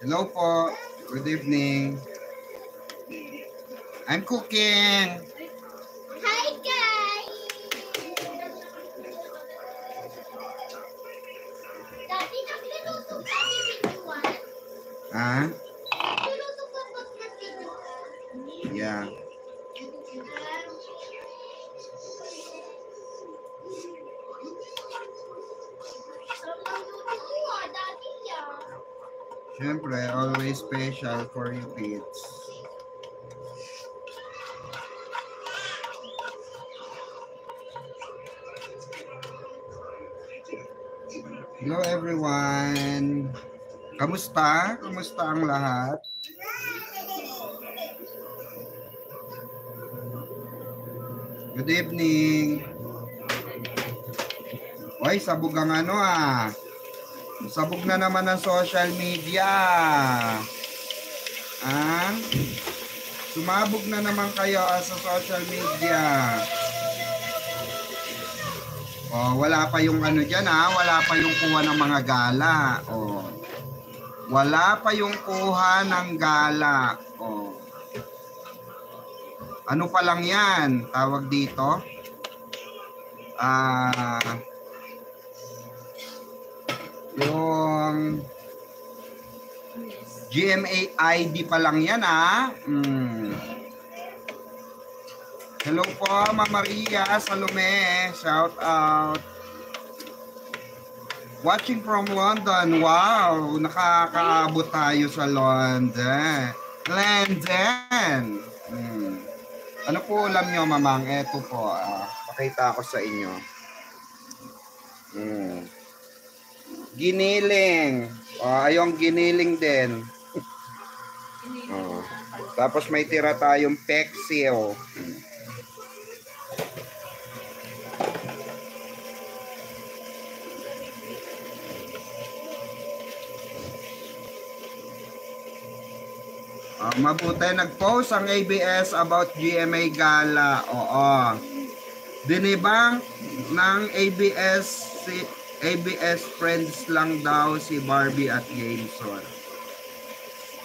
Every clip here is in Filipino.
Hello po. Good evening. I'm cooking. Hi guys. Daddy, nagluluto ka ni Bituan? Ah? Nagluluto ka ba ng Bituan? Yeah. Siyempre, always special for you kids. Hello everyone. Kamusta? Kamusta ang lahat? Good evening. Hoy, sabog ang ano ah. Sabog na naman ang social media. Ah? Sumabog na naman kayo sa social media. Oh, wala pa yung ano dyan ha. Wala pa yung kuha ng mga gala. Oh. Wala pa yung kuha ng gala. Oh. Ano pa lang yan? Tawag dito? Yung GMA ID pa lang yan ha. Hello po Mama Maria Salome, shout out. Watching from London. Wow, nakakaabot tayo sa London. Ano po ulam nyo mamang? Eto po, pakita ko sa inyo. Giniling. Ayong giniling din. Tapos may tira tayong pexil. Mabuti nag-post ang ABS about GMA Gala. Oo. Dinibang ng ABS friends lang daw si Barbie at Jameson.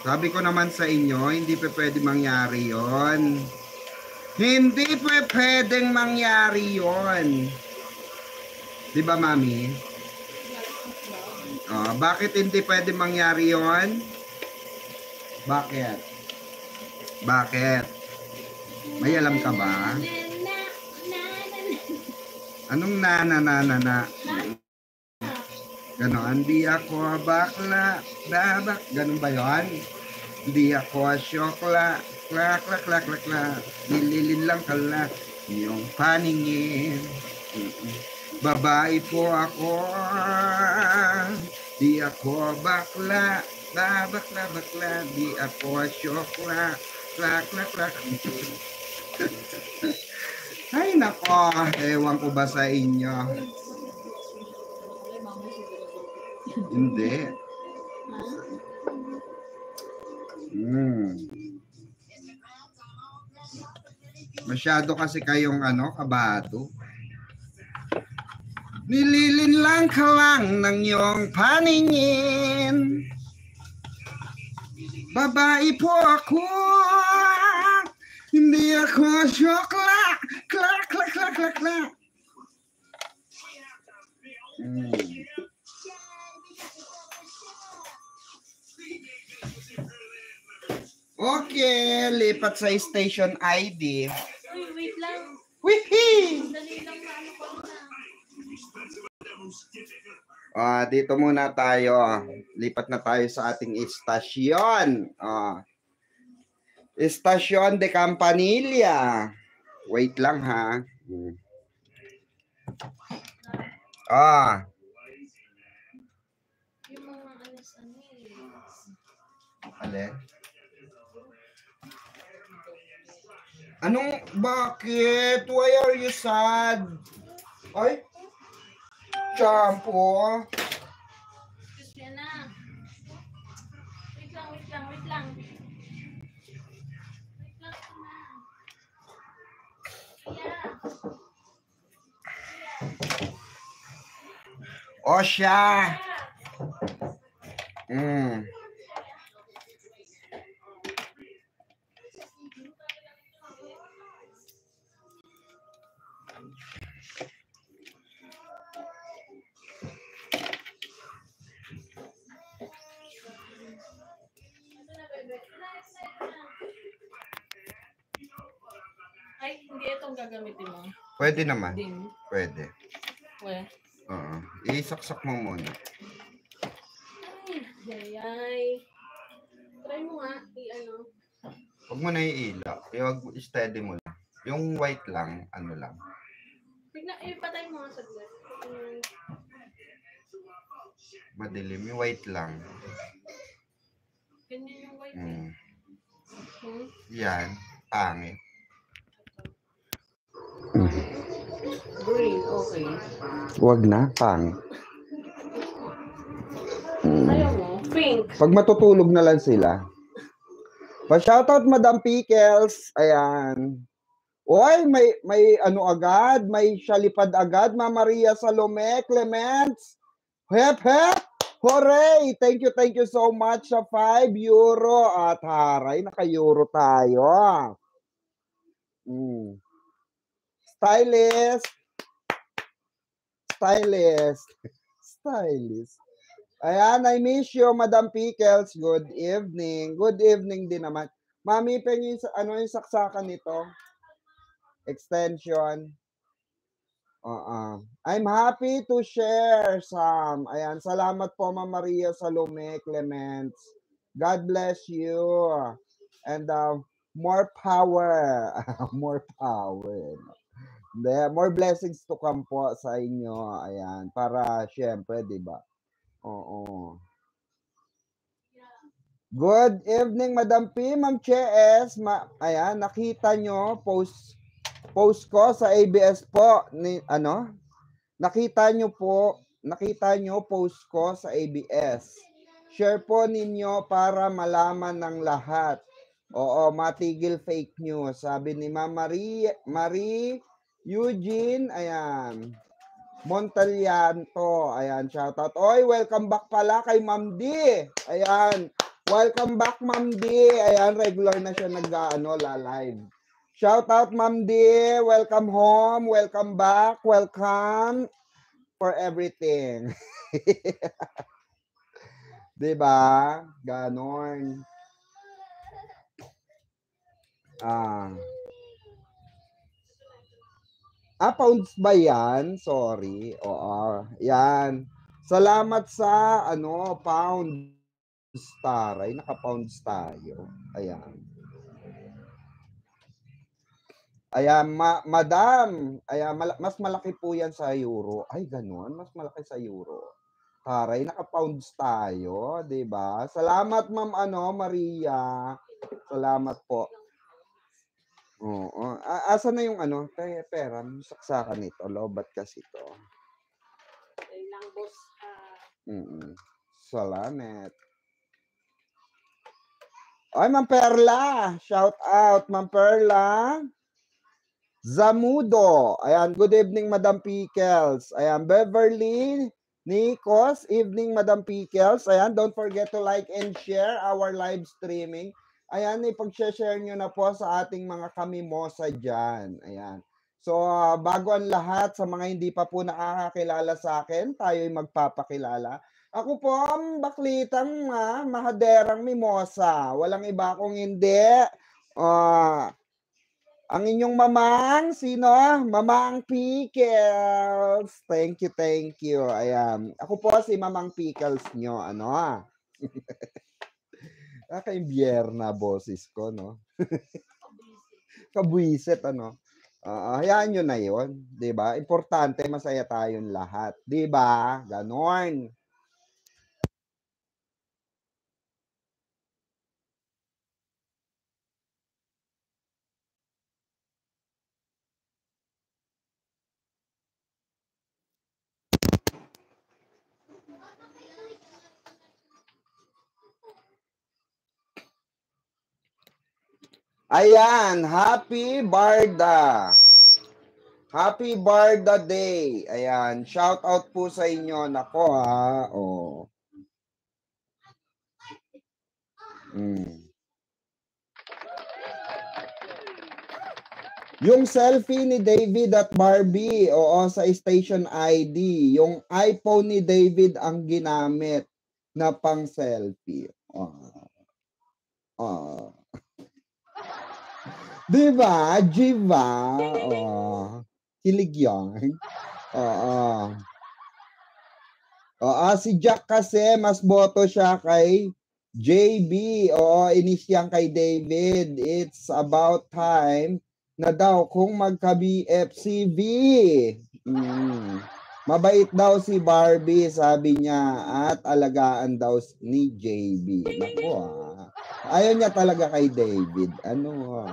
Sabi ko naman sa inyo, hindi pa pwede mangyari yon. Hindi pa pwedeng mangyari yon. Di ba, Mami? Bakit hindi pwede mangyari yon? Bakit? Bakit? May alam ka ba? Anong na? Ganon, di ako bakla, babak, ganon ba yun? Di ako syokla, klak, nililin lang kala, yung paningin. Babae po ako, di ako bakla, babakla, di ako syokla, klak. Ay nako, ewan ko ba sa inyo? Hindi. Masyado kasi kayong kabado. Nililin lang ka lang ng iyong paningin. Babae po ako, hindi ako syokla, klak. Okay, lipat sa station ID. Wait lang. Wihee! Dali lang na ko na. Dito muna tayo. Lipat na tayo sa ating istasyon. Istasyon de Campanilla. Wait lang ha. Yung mga ano. Alin? Anong, bakit? Why are you sad? Ay, shampoo. Excuse me, anak. Wait lang. Wait lang, anak. O siya. Ay, hindi itong gagamitin mo. Pwede naman. Din. Pwede. Wala. Oo. Isaksak mo muna. Ay. Try mo nga. I-ano. Huwag mo na iila. Steady mo lang. Yung white lang, ano lang. Ipatay mo nga saglit. Madilim. Yung white lang. Ganyan yung white. Yan. Pangit. Green, okay. Huwag na. Pangit. Ayaw mo? Pink. Pag matutulog na lang sila. Pa-shoutout Madam Pickles. Ayan. Oy, may ano agad, may shalipad agad, Ma Maria Salome, Clements. Hep, hep. Hooray! Thank you so much sa 5 euro. At haray, naka-euro tayo. Stylist. Ayan, I miss you, Madam Pickles. Good evening. Good evening din naman. Mami, pengen yung saksakan nito? Extension. I'm happy to share some. Ayan, salamat po, Ma'am Maria Salome Clements. God bless you. And more power. More power. More blessings to come po sa inyo. Ayan, para syempre, di ba? Oo. Good evening, Madam P, Ma'am Ches. Ayan, nakita nyo, post ko sa ABS po. Nakita nyo post ko sa ABS. Share po ninyo para malaman ng lahat. Oo, matigil fake news. Sabi ni Ma'am Marie Eugene, ayan. Montalyanto, ayan, shoutout. Oy, welcome back pala kay Ma'am D. Ayan, welcome back Ma'am D. Ayan, regular na siya live. Shoutout Ma'am D, welcome home, welcome back, welcome for everything. Diba? Ganon. Pounds ba yan? Sorry. Oo. Yan. Salamat sa pounds. Taray, naka-pounds tayo. Ayan. Ayan, madam. Ayan, mas malaki po yan sa euro. Ay, ganun. Mas malaki sa euro. Taray, naka-pounds tayo. Diba? Salamat, Ma'am Maria. Salamat po. Oo. Asa na yung pera, saksakan nito. Lobat kasi ito. Lang, boss. Salamat. Ay, Ma'am Perla. Shout out, Ma'am Perla. Zamudo. Ayan, good evening, Madam Pickles. Ayan, Beverly Nikos. Evening, Madam Pickles. Ayan, don't forget to like and share our live streaming. Ayan, ipag-share nyo na po sa ating mga kamimosa dyan. Ayan. So, bago ang lahat, sa mga hindi pa po nakakakilala sa akin, tayo'y magpapakilala. Ako po ang baklitang mahaderang mimosa. Walang iba akong hindi. Ang inyong mamang, sino? Mamang Pickles. Thank you. Ayan. Ako po si Mamang Pickles nyo. Ano? Kakaimbiyerna boses ko, no? Kabwisit, ano? Hayaan nyo na yun. Diba? Importante, masaya tayong lahat. Diba? Ganon. Ayan, happy Barda. Happy Barda Day. Ayan, shout out po sa inyo. Nako ha. Oh. Yung selfie ni David at Barbie, oo, sa station ID. Yung iPhone ni David ang ginamit na pang selfie. Diba? Jiva? Kilig yan. Si Jack kasi, mas boto siya kay JB. Inis yan kay David. It's about time na daw kung magka-BFCV. Mabait daw si Barbie, sabi niya, at alagaan daw ni JB. Naku ayaw niya talaga kay David. Ano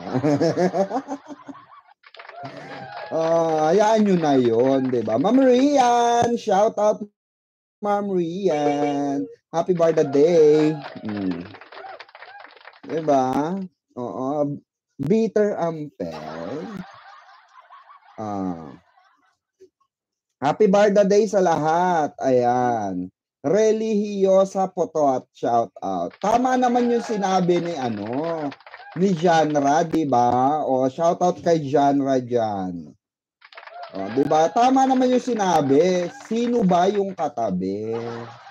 hayaan nyo na yun, diba? Ma'am Rian, shout out Ma'am Rian. Happy Barda Day. Diba? Bitter Ampel. Happy Barda Day sa lahat. Ayan. Religiosa Potot, shout out. Tama naman yung sinabi ni Janra, diba? Shout out kay Janra dyan. Diba? Tama naman yung sinabi. Sino ba yung katabi?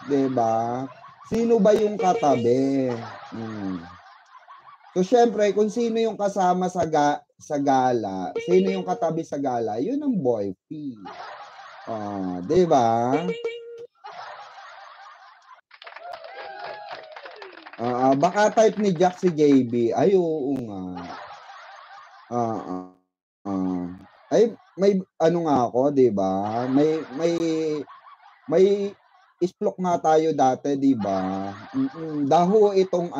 Diba? Sino ba yung katabi? So, syempre, kung sino yung kasama sa gala, sino yung katabi sa gala, yun ang boy P. Diba? Baka type ni Jack si JB. Ay, oo nga. Ay, may nga ako, diba? May isplok nga tayo dati, diba? Daho itong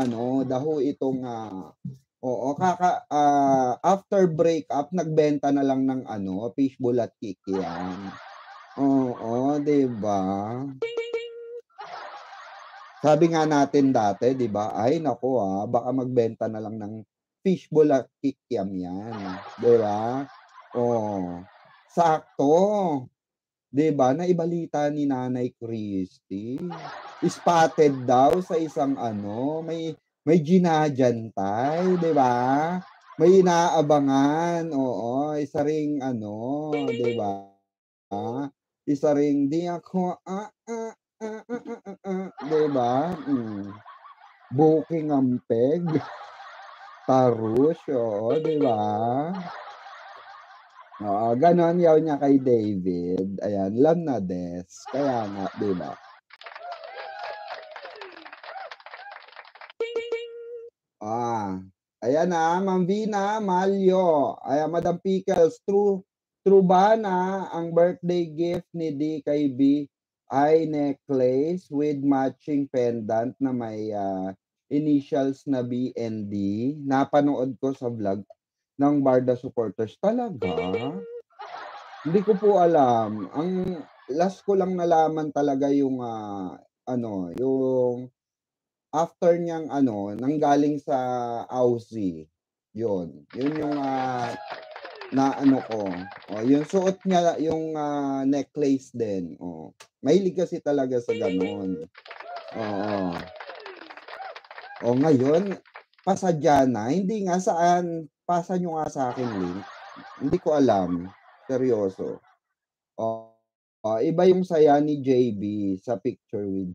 after breakup, nagbenta na lang ng fishbowl at kikiam. Diba? Sabi nga natin dati, diba? Ay, naku baka magbenta na lang ng fishbowl at kikiam yan. Diba? Sakto. Diba? Naibalita ni Nanay Christy. Spotted daw sa isang may ginajantay, diba? May inaabangan, isa ring diba? Isa ring di ako, diba? Booking ampeg. Tarush, diba? Ganon yaw niya kay David. Ayan, lang na des. Kaya nga, diba? Ayan Ma'am Vina Malyo. Ayan, Madam Pickles. True ba na ang birthday gift ni D kay B ay necklace with matching pendant na may initials na B and D? Napanood ko sa vlog ng Barda supporters. Talaga? Hindi ko po alam. Ang last ko lang nalaman talaga yung yung after niyang nanggaling sa Aussie. Yun yung ko. Yung suot niya yung necklace din. Mahilig kasi talaga sa ganon. Ngayon pasadya na, hindi nga saan, pasa nyo nga sa akin link. Hindi ko alam. Seryoso. Iba yung saya ni JB sa picture with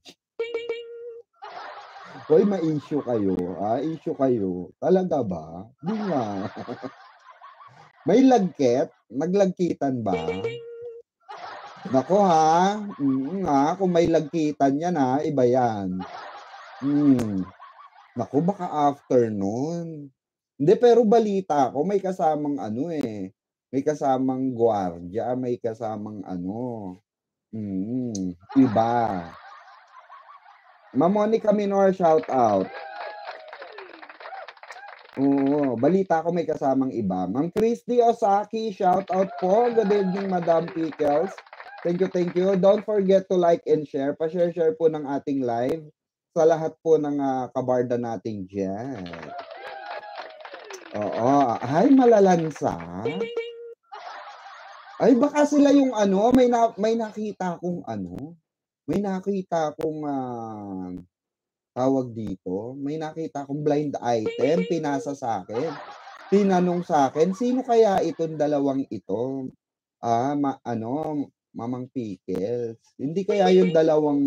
Hoy, ma-issue kayo. Issue kayo. Talaga ba? Hindi nga. May lagkit? Naglagkitan ba? Nako ha, kung may lagkitan yan ha, iba yan. Naku, baka afternoon. Hindi, pero balita ko may kasamang ano may kasamang gwardiya, may kasamang ano, iba. Ma'am Monica Minor, shout out. Oo, balita ko may kasamang iba. Ma'am Christy Osaki, shout out po. Good evening, Madam Pickles. Thank you. Don't forget to like and share. Pa-share po ng ating live sa lahat po ng kabarda nating dyan. Oo. Ay, malalansa. Ay, baka sila yung ano, may nakita kong ano. May nakita kong tawag dito, may nakita akong blind item, pinasa sa akin. Tinanong sa akin, sino kaya itong dalawang ito? Mamang Pickles. Hindi kaya yung dalawang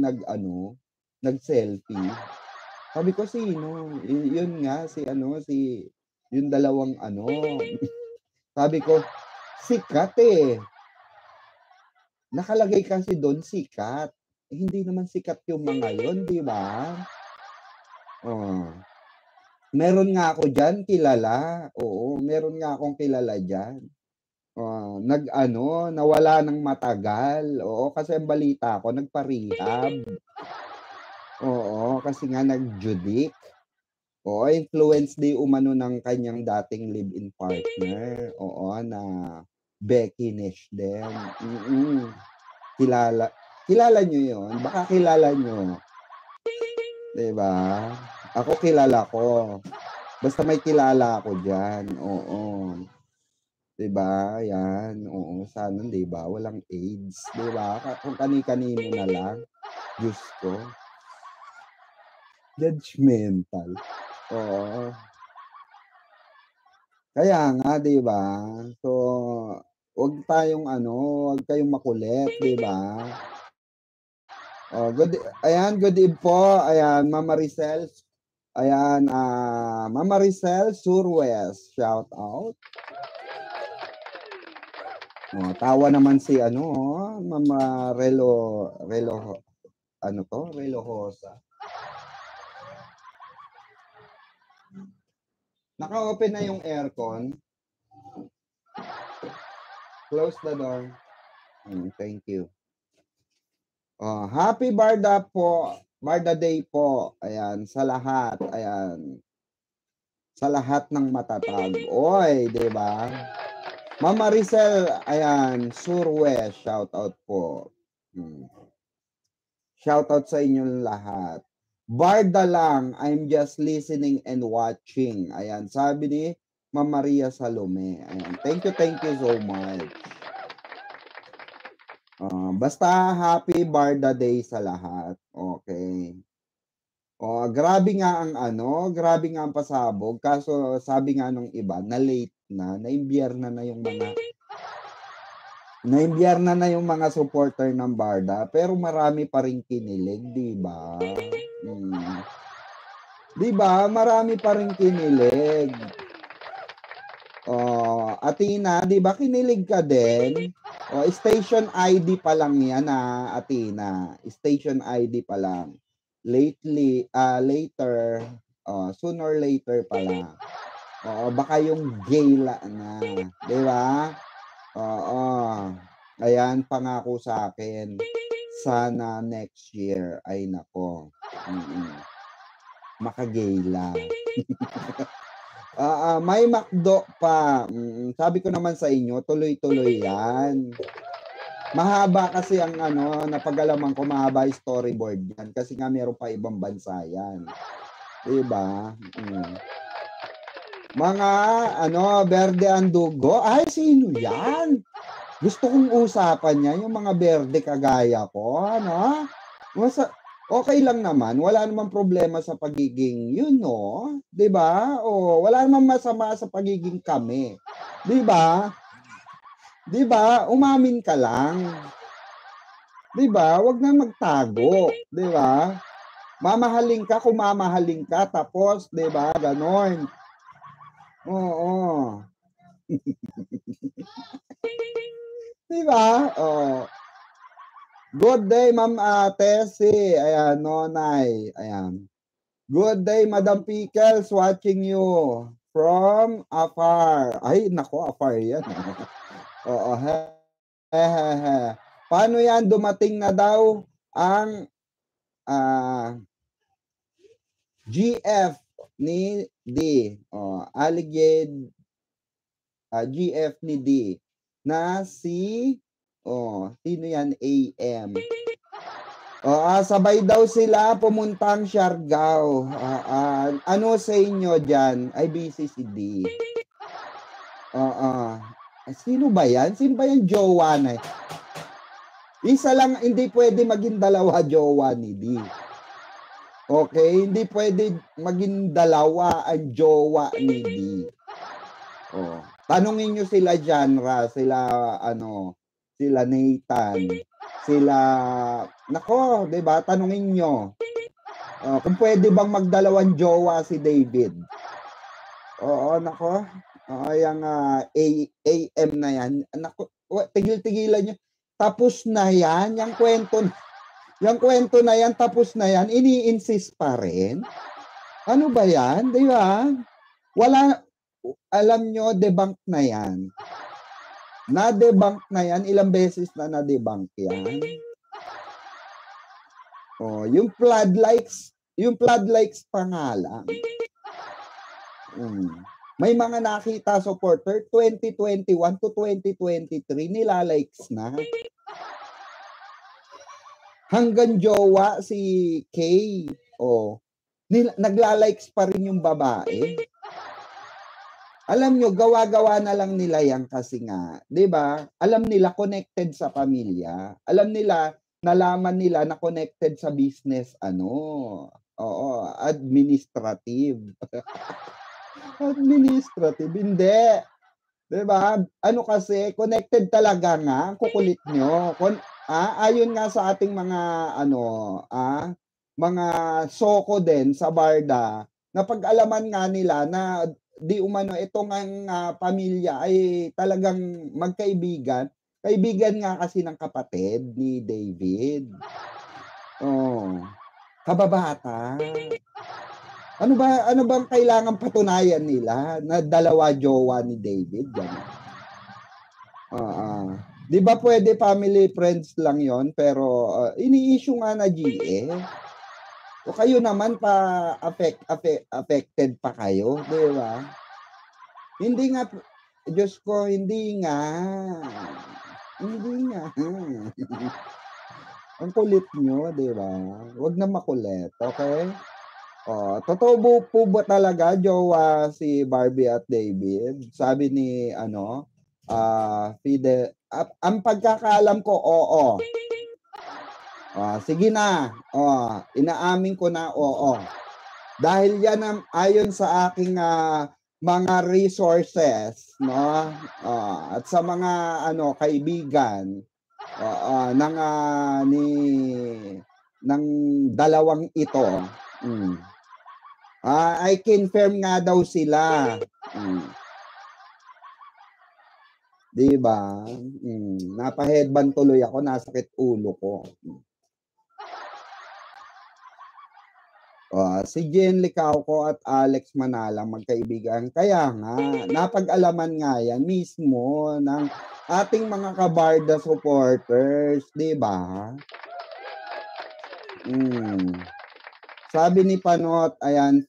nag-selfie. Sabi ko, sino? Yun nga, yung dalawang Sabi ko, sikat eh. Nakalagay kasi doon, sikat. Hindi naman sikat yung mga yun, di ba? Oh. Meron nga ako diyan kilala. Oo, meron nga akong kilala diyan. Nawala ng matagal. Oo, kasi ang balita ko nagpa-rehab. Oo, kasi nga nag-judic. Oo, influence di umano ng kanyang dating live-in partner. Oo, na Becky Nish din. Kilala nyo yun? Baka kilala nyo. Diba? Ako kilala ko. Basta may kilala ako dyan. Oo. Diba? Yan. Oo. Sana, diba? Walang AIDS. Diba? Kung kani-kanino na lang. Diyos ko. Judgmental. Oo. Kaya nga, diba? So, wag kayong makulit, diba? Good eve po. Ayan, Mama Maricel. Ayan, Mama Maricel Surwes, shout out. Tawa naman si Mama Relo Hosa. Naka-open na yung aircon. Close the door. Thank you. Happy Barda po. Barda Day po. Ayan, sa lahat. Ayan. Sa lahat ng matatag. Oy, 'di ba? Mama Maricel, ayan, Surwes, shout out po. Shout out sa inyong lahat. Barda lang, I'm just listening and watching. Ayan, sabi ni Ma'am Maria Salome. Ayan, thank you so much. Basta happy Barda Day sa lahat. Okay. Grabe nga ang pasabog. Kaso sabi nga nung iba, na late naimbiyerna na yung mga supporter ng Barda, pero marami pa ring kinilig, di ba? Di ba? Marami pa ring kinilig. Athena, di ba kinilig ka din? Station ID pa lang yan, Athena. Station ID pa lang. Later, sooner or later pala. Baka yung gala na, di ba? Ayan, pangako sa akin. Sana next year ay nako. Makagala. May McDo pa. Sabi ko naman sa inyo, tuloy-tuloy yan. Mahaba kasi ang napag-alaman ko, mahaba yung storyboard yan. Kasi nga meron pa ibang bansa yan. Diba? Mga, Berde Andugo. Ay, sino yan? Gusto kong usapan niya, yung mga berde kagaya ko. Okay lang naman. Wala namang problema sa pagiging, diba? Wala namang masama sa pagiging kami. Diba? Diba? Umamin ka lang. Diba? Huwag na magtago. Diba? Mamahalin ka kung mamahalin ka. Tapos, diba? Ganon. Oo. Di ba? Oh. Good day, Ma'am Tessie. Ayan, Nonay. Ayan. Good day, Madam Pickles, watching you from afar. Ay, nako, afar yan. Oo, he. Paano yan? Dumating na daw ang GF ni D. Alleged GF ni D na si sino yan? AM. Sabay daw sila pumuntang Siargao. Ano sa inyo dyan? Ay, busy si D. Sino ba yan? Sino ba yung jowa na? Isa lang, hindi pwede maging dalawa jowa ni D. Okay? Hindi pwede maging dalawa ang jowa ni D. Tanungin nyo sila genre, sila Nathan, sila, nako, di ba? Tanungin nyo. Kung pwede bang magdalawang jowa si David. Oo, nako. Yung AM na yan. Nako, tigil-tigilan nyo. Tapos na yan, yung kwento na yan, tapos na yan, ini-insist pa rin. Ano ba yan? Di ba? Wala, alam nyo, debunk na yan. Na-debunk na yan. Ilang beses na na-debunk yan. Yung floodlights pa nga lang. May mga nakita supporter 2021 to 2023 nila-likes na. Hanggang jowa si Kay. Nagla-likes pa rin yung babae. Alam nyo, gawa-gawa na lang nila yan kasi nga, di ba? Alam nila connected sa pamilya. Alam nila, nalaman nila na connected sa business, administrative. Administrative, hindi. Di ba? Ano kasi, connected talaga nga, ang kukulit nyo. Ayon nga sa ating mga, mga soko din sa Barda, na pag-alaman nga nila na di umano itong pamilya ay talagang magkaibigan. Kaibigan nga kasi ng kapatid ni David. Kababata. Ano bang kailangan patunayan nila na dalawa jowa ni David? Di ba pwede family friends lang yon, pero ini-issue nga na GF. O kayo naman affected pa kayo, di ba? Hindi nga, Diyos ko, hindi nga. Ang kulit nyo, di ba? Huwag na makulit, okay? Totoo po ba talaga, jowa si Barbie at David? Sabi ni, Fidel, ang pagkakaalam ko, oo. Sige na. Inaamin ko na, oo. Dahil yan ayon sa aking mga resources, no? At sa mga kaibigan ng dalawang ito. I confirm nga daw sila. Diba? Napa-headband tuloy ako, nasakit ulo ko. Si Jen Licauco at Alex Manala magkaibigan. Kaya nga, napag-alaman nga yan mismo ng ating mga kabarda supporters, di ba? Sabi ni Panot, ayan,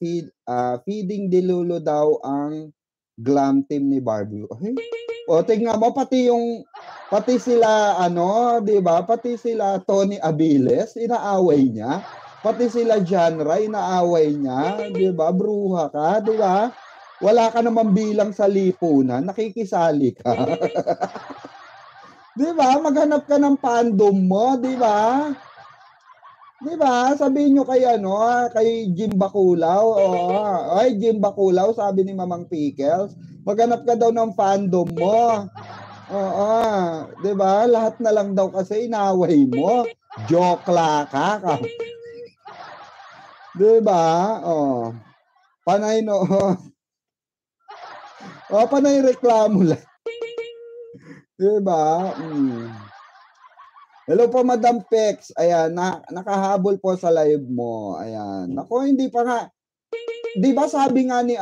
feeding dilulo daw ang glam team ni Barbie. Tingnan mo, pati sila, di ba? Pati sila Tony Abiles, inaaway niya. Pati sila John Ray, inaaway niya, di ba? Bruha ka, di ba? Wala ka naman bilang sa lipunan, nakikisali ka. Di ba? Maghanap ka ng fandom mo, di ba? Di ba? Sabihin nyo kay Jim Baculaw. Ay, Jim Baculaw, sabi ni Mamang Pickles, maghanap ka daw ng fandom mo. Di ba? Lahat na lang daw kasi inaway mo. Jokla ka. Di ba? Panay no. Panay reklamo lang. Diba? Hello po, Madam Pex. Ayan, nakahabol po sa live mo. Ayan. Ako, hindi pa nga. Di ba sabi nga ni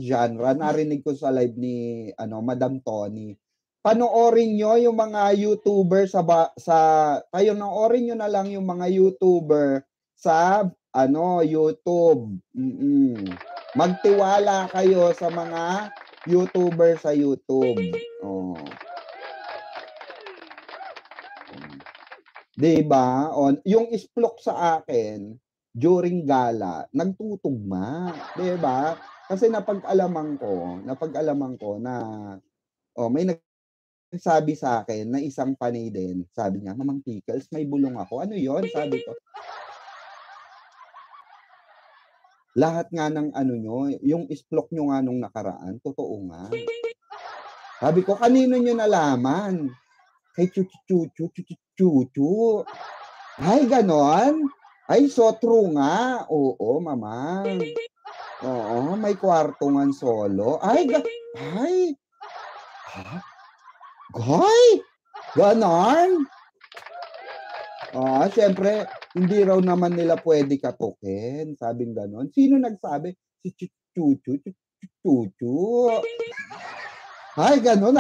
Janra, narinig ko sa live ni Madam Tony. Panoorin nyo yung mga YouTuber kayo panoorin nyo na lang yung mga YouTuber sa YouTube. Magtiwala kayo sa mga YouTuber sa YouTube. Oh. Diba? Yung isplok sa akin during gala, nagtutugma, 'di ba? Kasi napag-alaman ko na may nagsabi sa akin na isang panay din. Sabi niya, "Mamang Pickles, may bulong ako." Ano 'yon? Sabi ko. Lahat nga ng nyo, yung isplok nyo nga nung nakaraan, totoo nga. Sabi ko, kanino nyo nalaman? Kay Chuchu. Ay, ganon? Ay, so true nga. Oo, mamang. Oo, may kwarto nga solo. Ay, ganon? Siyempre, hindi raw naman nila pwede katukin. Sabing ganon. Sino nagsabi? Si Chuchu. Ay, ganon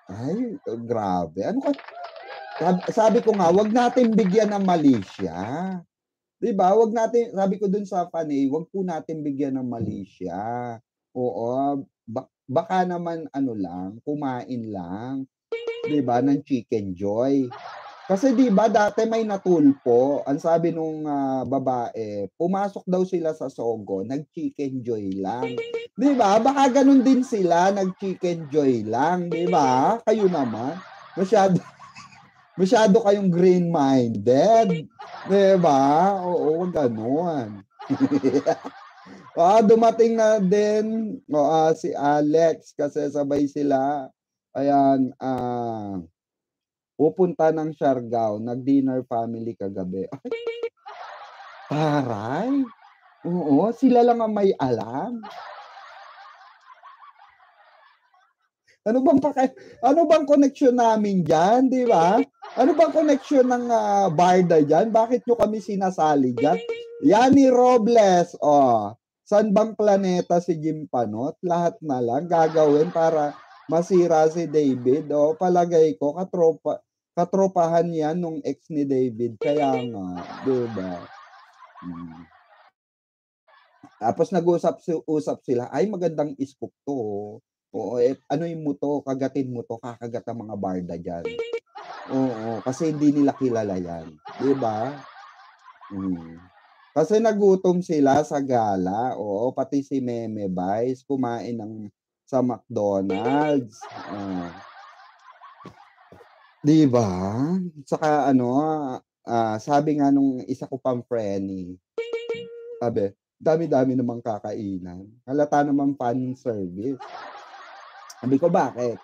Ay, grabe. Sabi ko nga, wag natin bigyan ng mali siya. 'Di ba? Wag natin, sabi ko dun sa panay, wag po natin bigyan ng mali siya. Oo, baka naman lang, kumain lang, 'di ba, ng Chicken Joy. Kasi 'di ba dati may natulpo, ang sabi nung babae, pumasok daw sila sa Sogo, nag-Chicken Joy lang. 'Di ba? Baka ganun din sila, nag-Chicken Joy lang, 'di ba? Kayo naman, masyado kayong green-minded. 'Di ba? Oo, gano'n. Dumating na din si Alex kasi sabay sila. Ayan, pupunta ng Siargao, nag-dinner family kagabi. Taray! Oo, sila lang ang may alam. Ano bang connection namin diyan, 'di ba? Ano bang connection ng Barda diyan? Bakit nyo kami sinasali diyan? Yani Robles, saan bang planeta si Jim Panot? Lahat na lang gagawin para masira si David. Palagay ko katropahan 'yan nung ex ni David. Kaya nga, 'di ba? Tapos nag-usap sila, ay magandang scoop to. Oo, anuin mo to, kagatin mo to, kakagat ang mga barda diyan. Oo, kasi hindi nila kilala 'yan, 'di ba? Kasi nagutom sila sa gala, oo, pati si Meme Vice kumain sa McDonald's. 'Di ba? Saka sabi nga nung isa ko pang friend, sabi, dami-dami namang kakainan. Halata naman fan service. Sabi ko, bakit?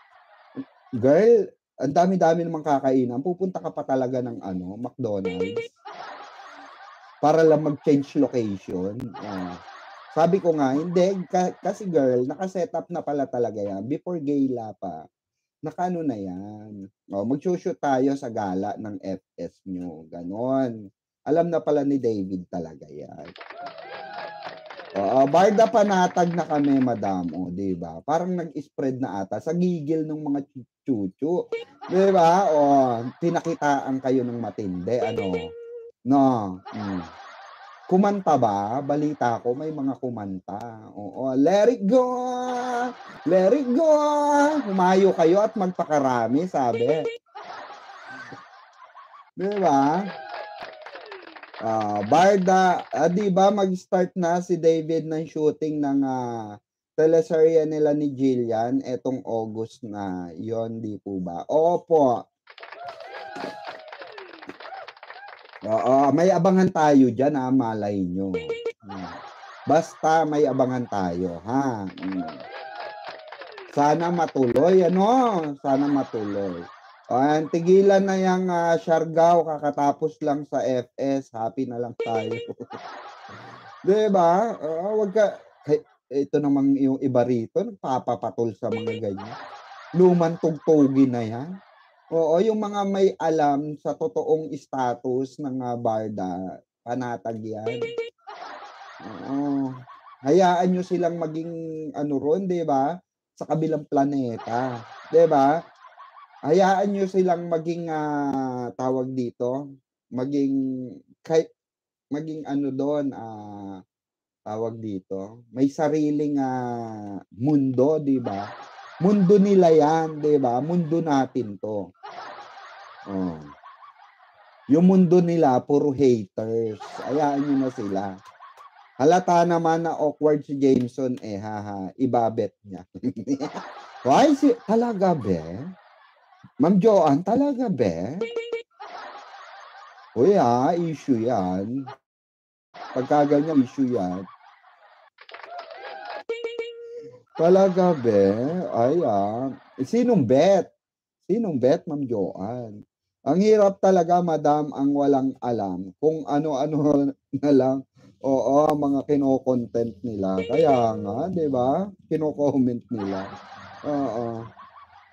Girl, ang dami-dami namang kakainan. Pupunta ka pa talaga ng McDonald's para lang mag-change location. Sabi ko nga, hindi. Kasi girl, naka-setup na pala talaga yan. Before gala pa. Nakano na yan. Mag-shoot tayo sa gala ng FS nyo. Ganon. Alam na pala ni David talaga yan. Barda panatag na kami, madam. 'Di ba? Parang nag-spread na ata sa gigil ng mga chuchu. 'Di ba? Pinakitaan kayo ng matindi, No. Kumanta ba? Balita ko may mga kumanta. Let it go. Let it go. Humayo kayo at magpakarami, sabi. 'Di ba? Barda, 'di ba mag-start na si David ng shooting ng teleserye nila ni Jillian etong August na. 'Yon, di po ba? Opo. May abangan tayo diyan, malay nyo. Basta may abangan tayo, ha? Sana matuloy, Sana matuloy. Tigilan na yung Siargao, kakatapos lang sa FS, happy na lang tayo. 'Di ba? Wag ka, ito namang yung iba rito nagpapapatol sa mga ganyan. Lumang tugtugin na yan. Oo, yung mga may alam sa totoong status ng barda, panatag yan. Oo. Hayaan niyo silang maging ano ron, 'di ba? Sa kabilang planeta, 'di ba? Hayaan niyo silang maging, tawag dito, maging kahit maging ano dun, tawag dito, may sariling, mundo, 'di ba? Mundo nila 'yan, 'di ba? Mundo natin 'to. Oh, yung mundo nila puro haters, hayaan niyo na sila. Halata naman na awkward si Jameson, haha, ibabet niya. Why talaga be? Ma'am Joanne, talaga be? Uy, issue 'yan. Pagka ganyan, issue 'yan. Talaga be? Ay, sinong bet? Sinong bet, Ma'am Joanne? Ang hirap talaga, madam, ang walang alam kung ano-ano na lang, oo, mga kino-content nila. Kaya nga, 'di ba? Kino-comment nila. Oo.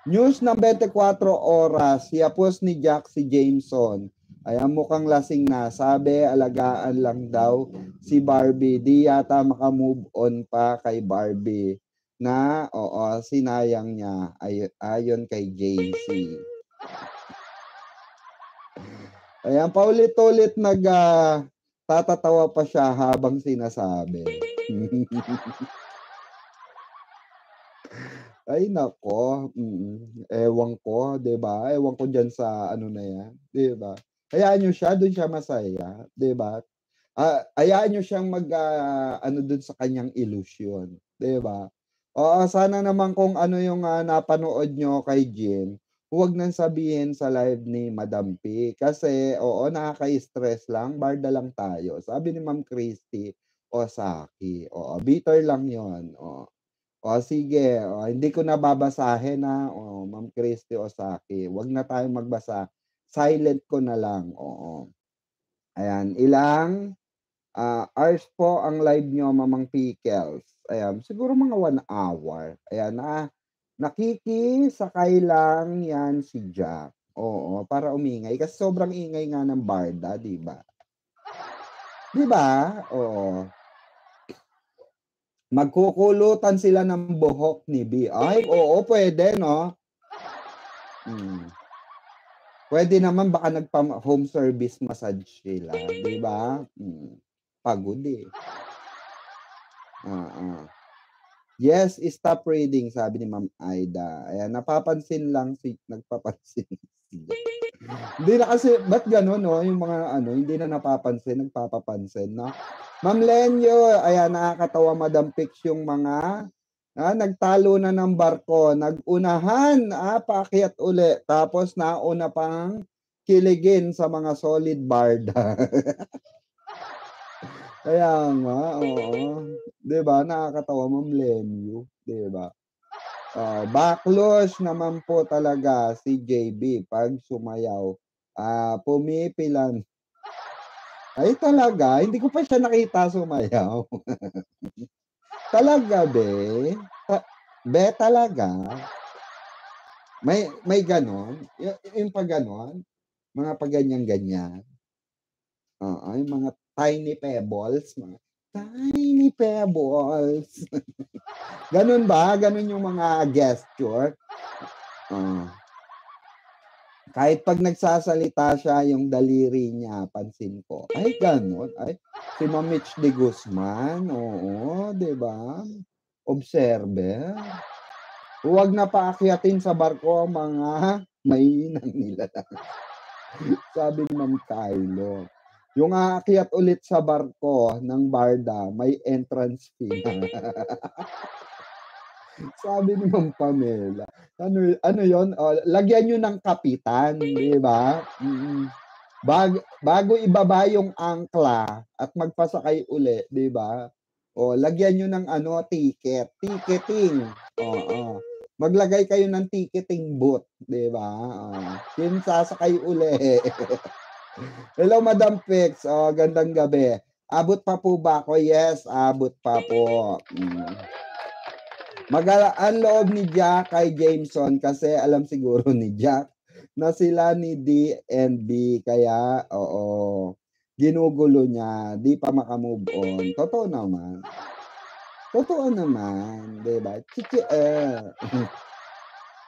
News ng 24 oras, yapos ni Jack si Jameson. Ayan, mukhang lasing na. Sabi, alagaan lang daw si Barbie. Di yata makamove on pa kay Barbie. Na, oo, sinayang niya. Ayon kay JC. Ayan, paulit-ulit tatatawa pa siya habang sinasabi. Ay nako, ewan ko, 'di ba? Ewan ko diyan sa ano na 'yan, 'di ba? Hayaan niyo siya, dun siya masaya, 'di ba? Hayaan niyo siyang ano dun sa kanyang ilusyon, 'di ba? Oo, sana naman kung ano yung, napanood niyo kay Jim, huwag nang sabihin sa live ni Madam P. Kasi oo, nakaka-stress lang, barda lang tayo. Sabi ni Ma'am Christy Osaki, oo, bitter lang 'yon, oo. O sige, hindi ko na babasahin, Ma'am Christy Osaki, 'wag na tayong magbasa, silent ko na lang, oo. Ayan, ilang, hours po ang live niyo, Mamang Pickles? Ayan, siguro mga 1 hour. Ayan, nakikisakay lang 'yan si Jack, oo, para umingay kasi sobrang ingay nga ng barda, 'di ba? 'Di ba? Oo. Magkukulutan sila ng buhok ni B. Ay, oo, puwede 'no? Puwede naman baka home service massage sila, 'di ba? Pagod, oo. Yes, stop reading sabi ni Ma'am Aida. Ayan, nagpapansin si hindi na kasi ba't gano'n 'no, yung mga ano, hindi na napapansin, nagpapapansin 'no? Ma'am Lenyo, ayan, nakakatawa Madam Pix yung mga, nagtalo na ng barko, nag-unahan, paakyat uli, tapos nauna pang kiligin sa mga solid barda. Kaya nga, oo. 'Di ba, nakakatawa Ma'am Lenyo, 'di ba? Backlash naman po talaga si JB 'pag sumayaw, pumipilan. Ay talaga? Hindi ko pa siya nakita sumayaw. Talaga be? Be talaga? May gano'n? Yung pa gano'n? Mga pa ganyan-ganyan? Oo, yung mga tiny pebbles, mga tiny pebbles. Gano'n ba? Gano'n yung mga gesture? Oo. Kahit 'pag nagsasalita siya yung daliri niya pansin ko, ay gano'n, ay si Ma'am Mitch de Guzman, oo, 'di ba? Observer. Huwag na paakyatin sa barko ang mga mahihinang nilalang. Sabi ni Ma'am Kylo. Yung aakyat ulit sa barko ng barda may entrance fee na. Sabi ni Ma'am Pamela. Ano 'yun, lagyan niyo ng kapitan, 'di ba? Bago ibaba yung angkla at magpasakay uli, 'di ba? Lagyan niyo ng ano, ticketing, oo. Maglagay kayo ng ticketing booth, 'di ba? Yung sasakay uli. Hello Madam Pex, gandang gabi. Abot pa po ba ako? Yes, abot pa po. Ang loob ni Jack kay Jameson kasi alam siguro ni Jack na sila ni D and B. Kaya, oo, ginugulo niya. Di pa makamove on. Totoo naman. Totoo naman. Diba?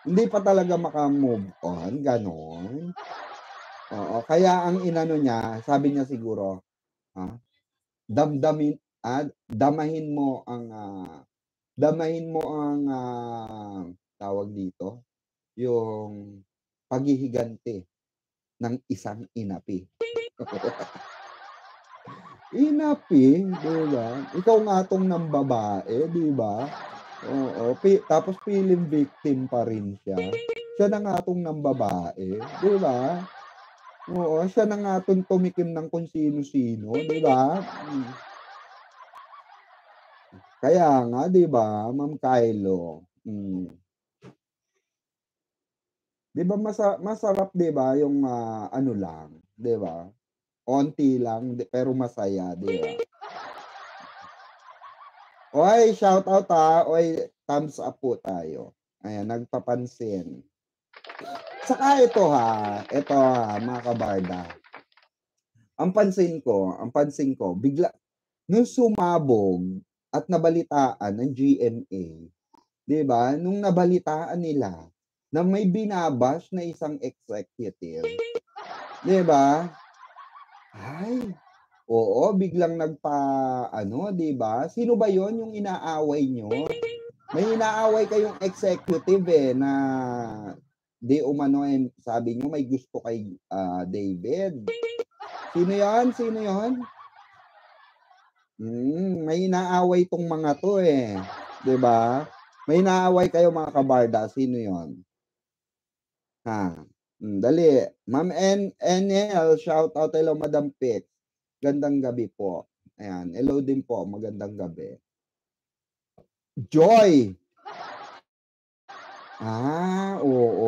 Hindi pa talaga makamove on. Ganon. Oo. Kaya ang inano niya, sabi niya siguro, damahin mo ang tawag dito, yung paghihiganti ng isang inapi. Inapi, di ba? Ikaw nga tong ng babae, di ba? Oo, tapos feeling victim pa rin siya. Siya na nga tong ng babae, di ba? Oo, siya na nga tong tumikim ng kung sino-sino, di ba? Kaya nga, di ba, Ma'am Kylo? Di ba masarap, di ba, yung ano lang, di ba? Onti lang, pero masaya, di ba? Oy, shout out Oy, thumbs up po tayo. Ayan, nagpapansin. Saka ito mga kabarda. Ang pansin ko, bigla, nung sumabog at nabalitaan ng GMA, di ba? Nung nabalitaan nila na may binabash na isang executive, di ba? Ay, oo, biglang di ba? Sino ba yon yung inaaway nyo? May inaaway kayong executive na di umano, sabi nyo may gusto kay David. Sino yon? May inaaway tong mga to di ba? May inaaway kayo mga kabarda. Sino yon? Dali. Ma'am NL, shout out. Hello, Madam Pix. Gandang gabi po. Ayan. Hello din po. Magandang gabi. Joy. Oo.